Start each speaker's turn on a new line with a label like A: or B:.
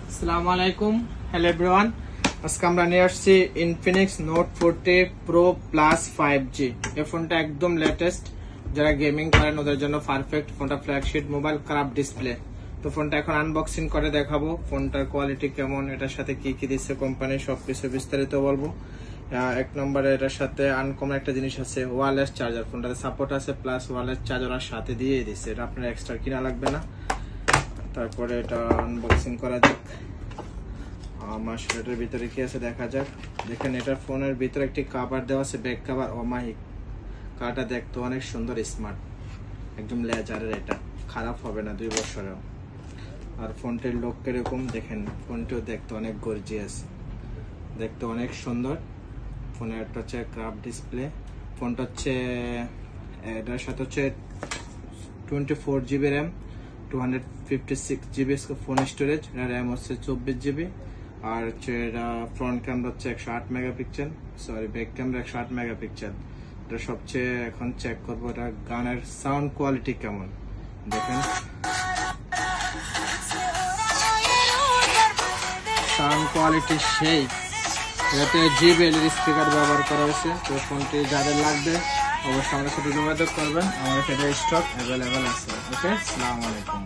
A: আসসালামু আলাইকুম, hello everyone. আজকে আমরা নিয়ে আসছি Infinix note 40 pro plus 5G। এই ফোনটা একদম লেটেস্ট, যারা গেমিং করেন ওদের জন্য পারফেক্ট। ফোনটা ফ্ল্যাগশিপ মোবাইল, খারাপ ডিসপ্লে। তো ফোনটা এখন আনবক্সিং করে দেখাবো, ফোনটার কোয়ালিটি কেমন, এটার সাথে কি কি দিচ্ছে কোম্পানি, সবকিছু বিস্তারিত বলবো। এক নম্বরে এটার সাথে আনকমন একটা জিনিস আছে, ওয়্যারলেস চার্জার। ফোনটাতে সাপোর্ট আছে, প্লাস ওয়্যারলেস চার্জার আর সাথে দিয়ে দিচ্ছে, এটা আপনার এক্সট্রা কিনা লাগবে না। তারপরে এটা আনবক্সিং করা যাক। আমার এটার ভিতরে কি আছে দেখা যাক। দেখেন, এটার ফোনের ভিতরে একটি কভার দেওয়া আছে, ব্যাক কভার। অমাহিক কাটা দেখতে অনেক সুন্দর, স্মার্ট, একদম লেজারের। এটা খারাপ হবে না 2 বছরেও। আর ফোনটির লুক কিরকম দেখেন, ফোনটিও দেখতে অনেক গর্জিয়াস, দেখতে অনেক সুন্দর। ফোনের একটা হচ্ছে ক্রাফট ডিসপ্লে। ফোনটা হচ্ছে এটার সাথে হচ্ছে 24 GB RAM, 256 GB phone storage. RAM হচ্ছে 24 GB। আর হচ্ছে এটা ফ্রন্ট ক্যামেরা হচ্ছে 108 megapixel, sorry back camera 108 megapixel. এটা সবচেয়ে এখন চেক করবো এটা গানের সাউন্ড কোয়ালিটি কেমন। দেখেন সাউন্ড কোয়ালিটি সেই। এটাতে JBL এর স্পিকার ব্যবহার করা হয়েছে। তো ফোনটি যাদের লাগবে অবশ্যই আমার সাথে যোগাযোগ করবেন, আমার সাথে স্টক অ্যাভেলেবেল আছে। ওকে, আসসালামু আলাইকুম।